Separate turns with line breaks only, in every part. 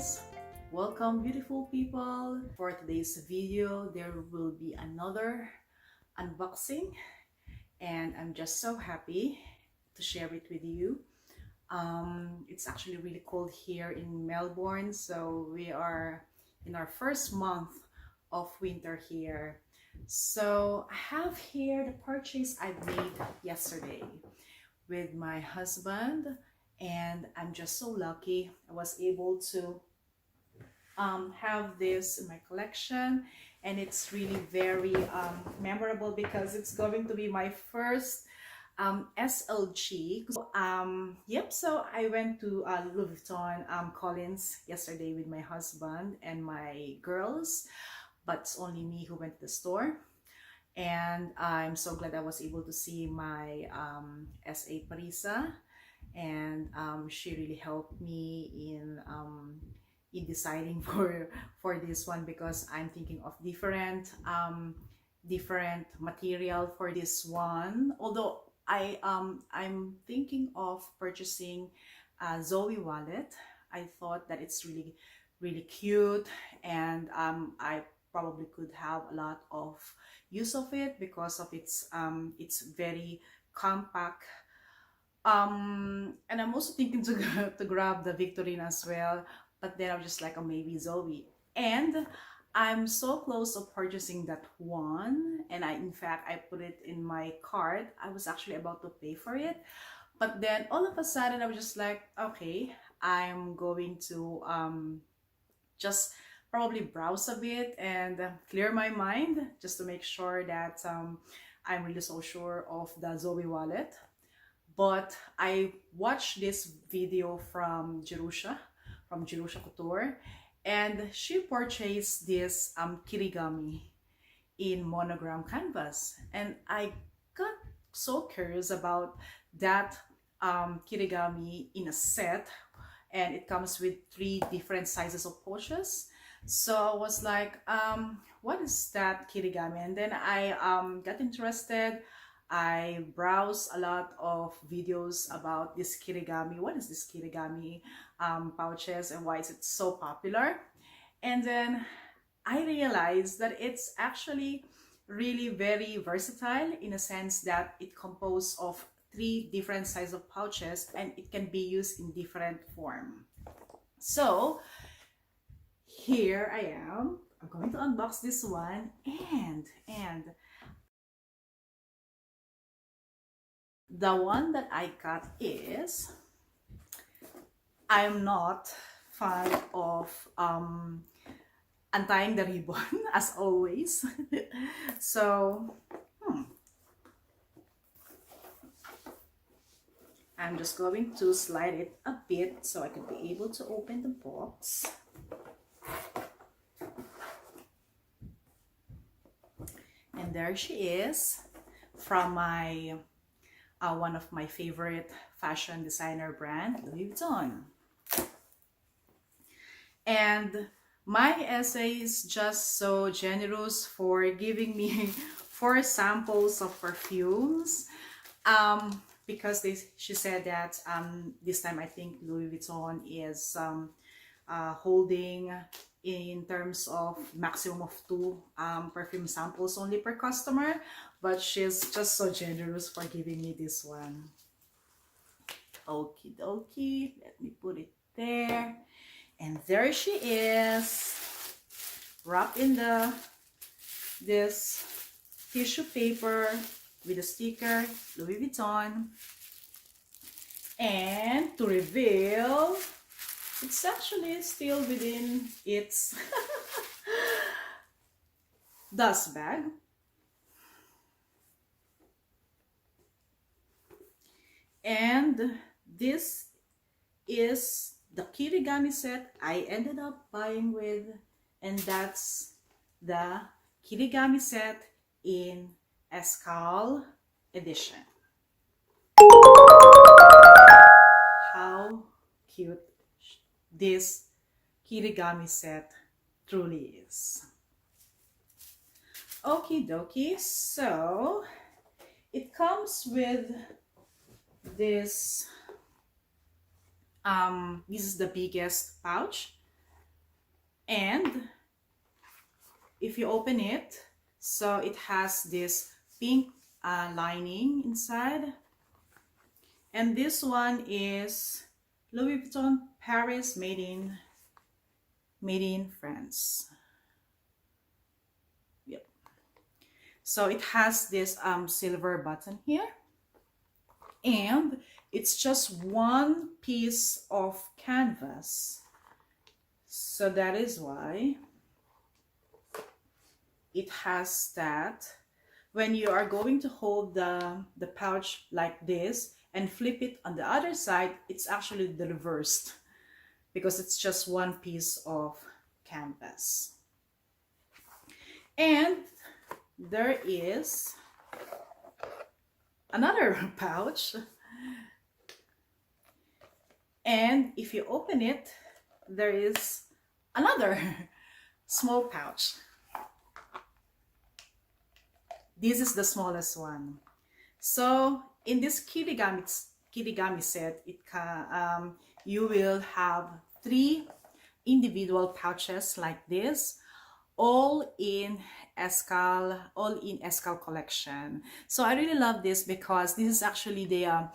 lovelies! Welcome, beautiful people! For today's video, there will be another unboxing, and I'm just so happy to share it with you. It's actually really cold here in Melbourne, so we are in our first month of winter here. So I have here the purchase I made yesterday with my husband, and I'm just so lucky I was able to have this in my collection, and it's really very memorable because it's going to be my first SLG. So I went to Louis Vuitton Collins yesterday with my husband and my girls, but it's only me who went to the store. And I'm so glad I was able to see my SA Parisa, and she really helped me in deciding for this one, because I'm thinking of different material for this one. Although I'm thinking of purchasing a Zoe wallet. I thought that it's really cute, and I probably could have a lot of use of it because of its very compact. And I'm also thinking to grab the Victorine as well, but then I'm just like, oh, maybe Zoe. And I'm so close to purchasing that one, and in fact I put it in my cart. I was actually about to pay for it, but then all of a sudden I was just like, okay, I'm going to just probably browse a bit and clear my mind, just to make sure that I'm really so sure of the Zoe wallet. But I watched this video from Jerusha Couture, and she purchased this Kirigami in Monogram canvas, and I got so curious about that Kirigami in a set, and it comes with 3 different sizes of pouches. So I was like, what is that Kirigami? And then I got interested. I browsed a lot of videos about this Kirigami. What is this Kirigami pouches, and why is it so popular? And then I realized that it's actually really very versatile, in a sense that it composed of 3 different sizes of pouches, and it can be used in different form. So here I am. I'm going to unbox this one, and the one that I got is, I'm not fan of untying the ribbon as always. So I'm just going to slide it a bit so I can be able to open the box. And there she is, from my one of my favorite fashion designer brand, Louis Vuitton. And my essay is just so generous for giving me 4 samples of perfumes, because she said that this time I think Louis Vuitton is holding, in terms of maximum of 2 perfume samples only per customer, but she's just so generous for giving me this one. Okie dokie, let me put it there, and there she is, wrapped in this tissue paper with a sticker, Louis Vuitton. And to reveal, it's actually still within its dust bag. And this is the Kirigami set I ended up buying with, and that's the Kirigami set in Escale edition. How cute this Kirigami set truly is. Okie dokie, so it comes with this, this is the biggest pouch And if you open it, so it has this pink lining inside. And this one is Louis Vuitton Paris, made in France. Yep. So it has this silver button here, and it's just one piece of canvas. So that is why it has that. When you are going to hold the pouch like this and flip it on the other side, it's actually the reversed, because it's just one piece of canvas. And there is another pouch, and if you open it, there is another small pouch. This is the smallest one. So in this Kirigami set, you will have 3 individual pouches like this, all in Escale collection. So I really love this because this is actually the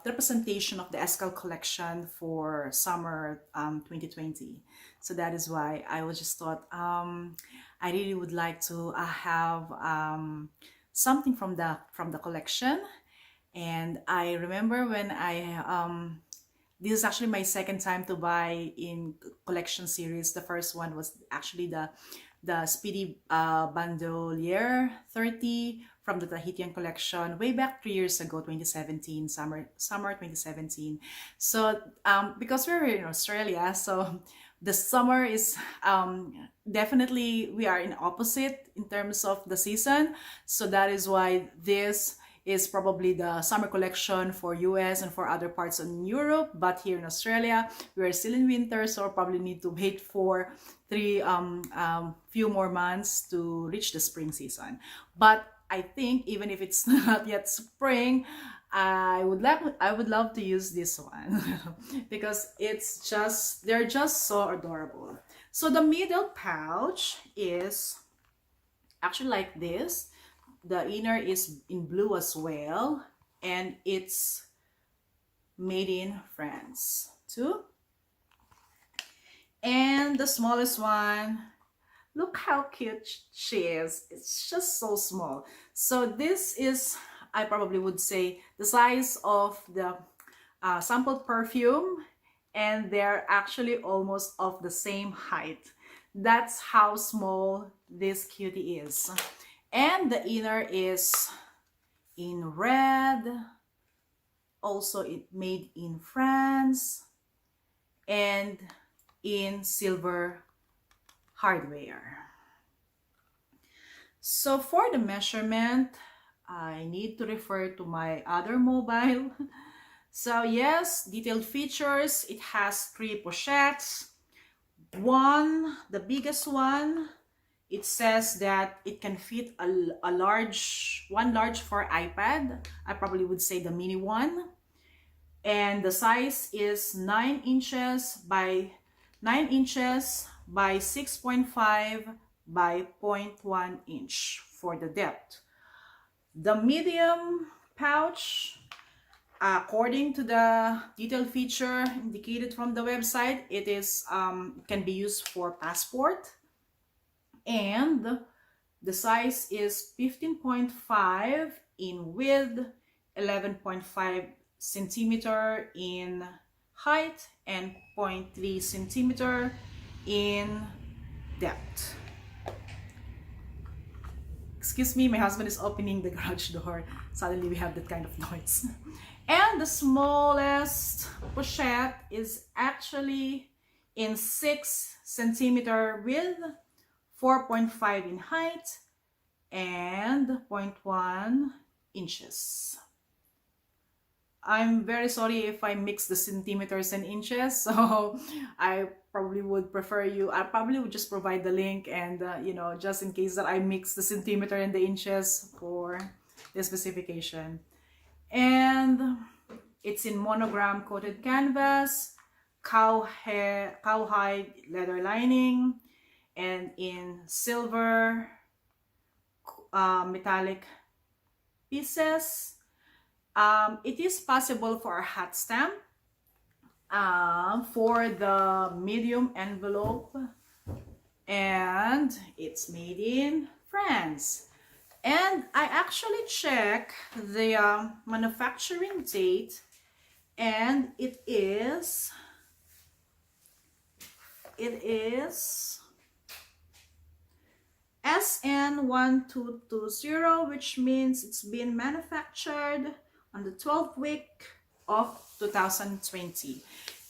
representation of the Escale collection for summer 2020. So that is why I was just thought I really would like to have something from the collection. And I remember when this is actually my second time to buy in collection series. The first one was actually the Speedy Bandouliere 30 from the Tahitienne collection way back 3 years ago, 2017, summer 2017. So because we're in Australia, so the summer is definitely, we are in opposite in terms of the season. So that is why this is probably the summer collection for US and for other parts in Europe, but here in Australia we are still in winter, so probably need to wait for few more months to reach the spring season. But I think even if it's not yet spring, I would love to use this one because they're just so adorable. So the middle pouch is actually like this. The inner is in blue as well, and it's made in France too. And the smallest one, look how cute she is. It's just so small. So this is, I probably would say, the size of the sampled perfume, and they're actually almost of the same height. That's how small this cutie is. And the inner is in red, also made in France, and in silver hardware. So for the measurement, I need to refer to my other mobile. So yes, detailed features, it has 3 pochettes. One, the biggest one, it says that it can fit one large for iPad. I probably would say the mini one. And the size is 9 inches by 6.5 by 0.1 inch for the depth. The medium pouch, according to the detailed feature indicated from the website, it is can be used for passport. And the size is 15.5 in width, 11.5 centimeter in height, and 0.3 centimeter in depth. Excuse me, my husband is opening the garage door. Suddenly we have that kind of noise. And the smallest pochette is actually in 6 centimeter width, 4.5 in height, and 0.1 inches. I'm very sorry if I mix the centimeters and inches, so I probably would prefer I probably would just provide the link, and you know, just in case that I mix the centimeter and the inches for the specification. And it's in monogram coated canvas, cowhide leather lining, and in silver metallic pieces. It is possible for a hat stamp. For the medium envelope, and it's made in France. And I actually check the manufacturing date, and it is SN1220, which means it's been manufactured on the 12th week of 2020.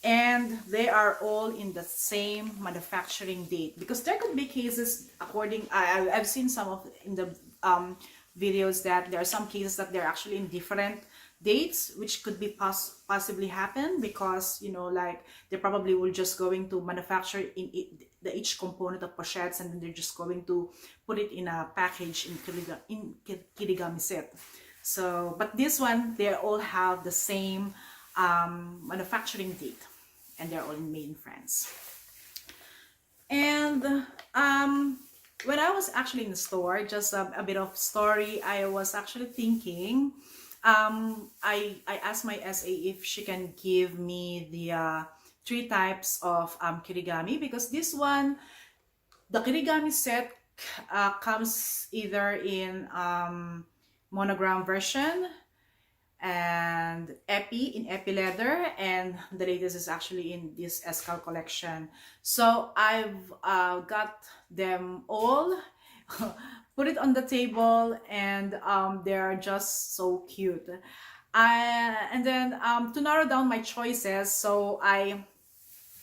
And they are all in the same manufacturing date, because there could be cases, according I've seen some of in the videos, that there are some cases that they're actually in different dates, which could be possibly happen because, you know, like they probably will just going to manufacture in each component of pochettes, and then they're just going to put it in a package in Kirigami set. So, but this one, they all have the same manufacturing date, and they're all made in France. And when I was actually in the store, just a bit of story, I was actually thinking, I asked my SA if she can give me the 3 types of kirigami, because this one, the kirigami set comes either in monogram version and in epi leather, and the latest is actually in this Escale collection. So I've got them all put it on the table, and they're just so cute. And then to narrow down my choices, so I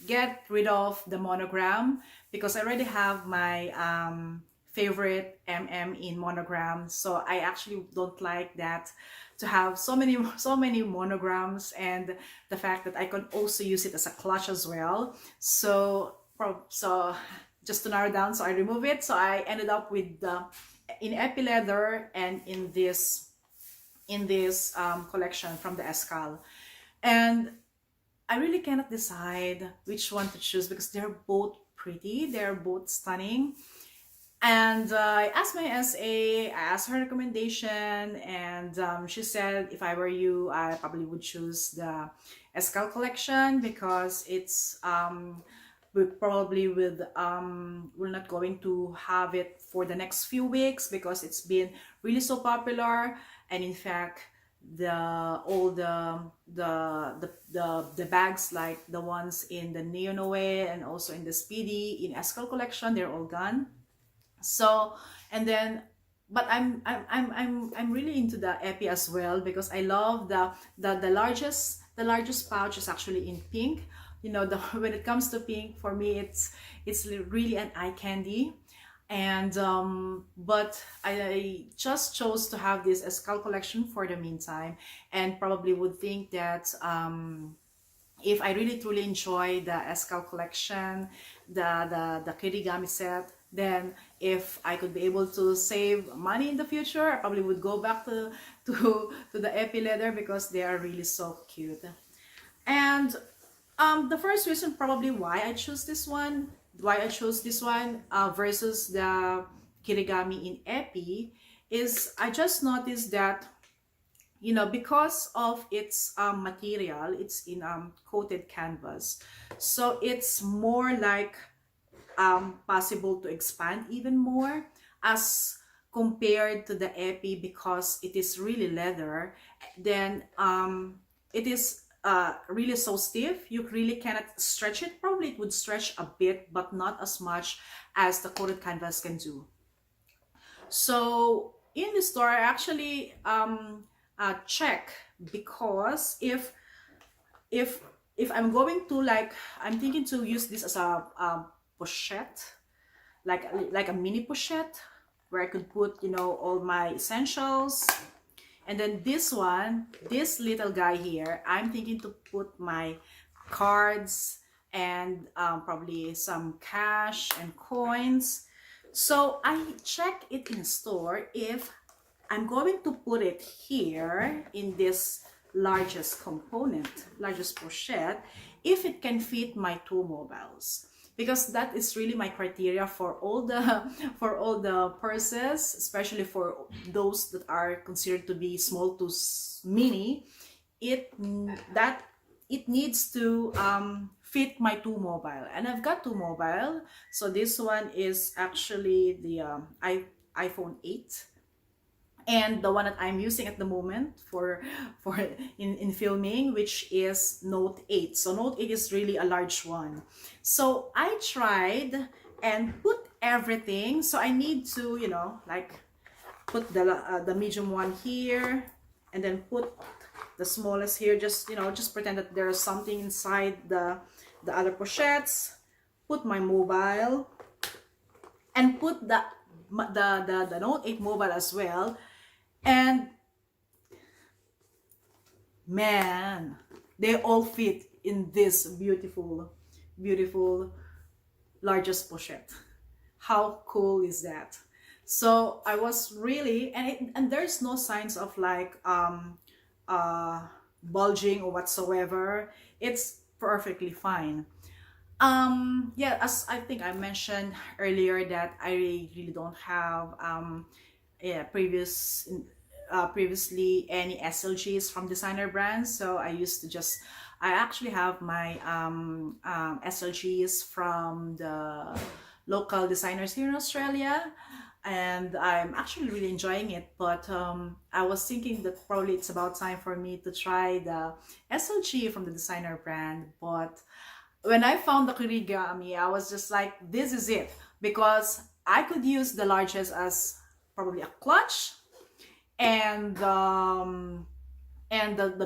get rid of the monogram because I already have my favorite in monogram, so I actually don't like that, to have so many monograms, and the fact that I can also use it as a clutch as well. So just to narrow down, so I remove it. So I ended up with the in epi leather and in this collection from the Escale. And I really cannot decide which one to choose because they're both pretty, they're both stunning. And I asked my SA, I asked her recommendation, and she said if I were you, I probably would choose the Escale collection because it's we're not going to have it for the next few weeks because it's been really so popular. And in fact, all the bags, like the ones in the Neo Noe and also in the Speedy in Escale collection, they're all gone. So, and then, but I'm really into the epi as well because I love the largest pouch is actually in pink. You know, when it comes to pink, for me it's really an eye candy. And but I just chose to have this Escale collection for the meantime, and probably would think that if I really truly enjoy the Escale collection, the Kirigami set, then if I could be able to save money in the future, I probably would go back to the epi leather because they are really so cute. And the first reason probably why I chose this one versus the Kirigami in epi is I just noticed that, you know, because of its material, it's in coated canvas, so it's more like possible to expand even more as compared to the epi, because it is really leather. Then it is really so stiff, you really cannot stretch it. Probably it would stretch a bit, but not as much as the coated canvas can do. So in the store, I actually check, because if I'm going to, like, I'm thinking to use this as a pochette, like a mini pochette where I could put, you know, all my essentials. And then this little guy here, I'm thinking to put my cards and probably some cash and coins. So I check it in store if I'm going to put it here in this largest pochette, if it can fit my 2 mobiles, because that is really my criteria for all the for all the purses, especially for those that are considered to be small to mini. That it needs to fit my 2 mobile, and I've got 2 mobile. So this one is actually the iPhone 8, and the one that I'm using at the moment for in filming, which is Note 8. So Note 8 is really a large one. So I tried and put everything. So I need to, you know, like put the medium one here, and then put the smallest here. Just, you know, just pretend that there's something inside the other pochettes. Put my mobile, and put the Note 8 mobile as well. And man, they all fit in this beautiful largest pochette. How cool is that? So I was really, and there's no signs of like bulging or whatsoever. It's perfectly fine. Yeah, as I think I mentioned earlier, that I really don't have yeah, previously any SLGs from designer brands. So I used to just, I actually have my SLGs from the local designers here in Australia, and I'm actually really enjoying it. But I was thinking that probably it's about time for me to try the SLG from the designer brand. But when I found the Kirigami, I was just like, this is it, because I could use the largest as probably a clutch, and the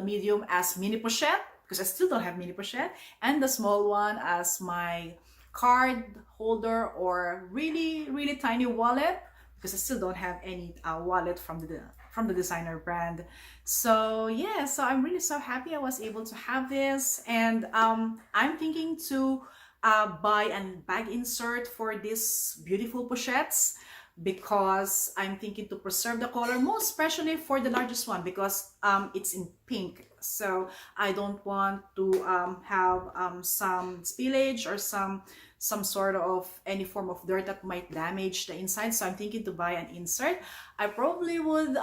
medium as mini pochette, because I still don't have mini pochette, and the small one as my card holder or really tiny wallet, because I still don't have any wallet from the designer brand. So yeah, so I'm really so happy I was able to have this, and I'm thinking to buy a bag insert for these beautiful pochettes, because I'm thinking to preserve the color, most especially for the largest one, because it's in pink. So I don't want to have some spillage or some sort of any form of dirt that might damage the inside. So I'm thinking to buy an insert. I probably would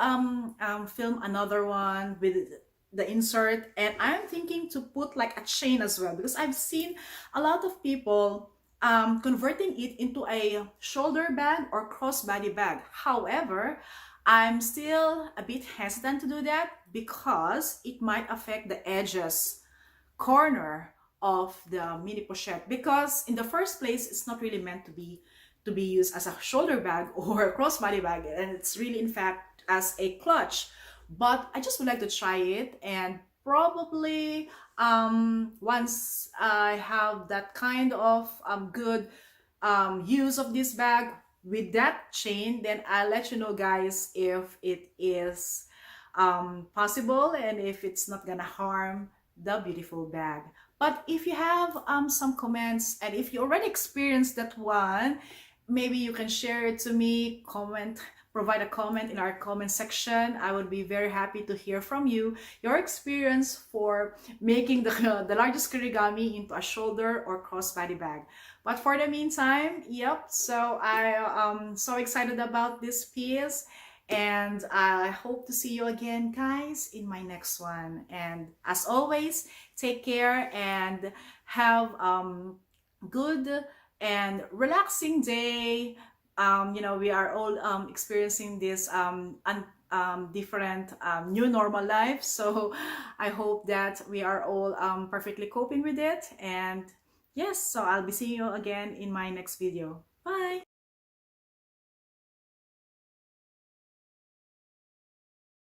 film another one with the insert, and I'm thinking to put like a chain as well, because I've seen a lot of people converting it into a shoulder bag or crossbody bag. However, I'm still a bit hesitant to do that, because it might affect the edges corner of the mini pochette, because in the first place it's not really meant to be used as a shoulder bag or a crossbody bag, and it's really in fact as a clutch. But I just would like to try it, and probably once I have that kind of good use of this bag with that chain, then I'll let you know, guys, if it is possible, and if it's not gonna harm the beautiful bag. But if you have some comments, and if you already experienced that one, maybe you can share it to me, provide a comment in our comment section. I would be very happy to hear from you, your experience for making the largest Kirigami into a shoulder or crossbody bag. But for the meantime, yep, so I am so excited about this piece, and I hope to see you again, guys, in my next one. And as always, take care and have good and relaxing day. You know, we are all experiencing this different new normal life. So I hope that we are all perfectly coping with it. And yes, so I'll be seeing you again in my next video. Bye!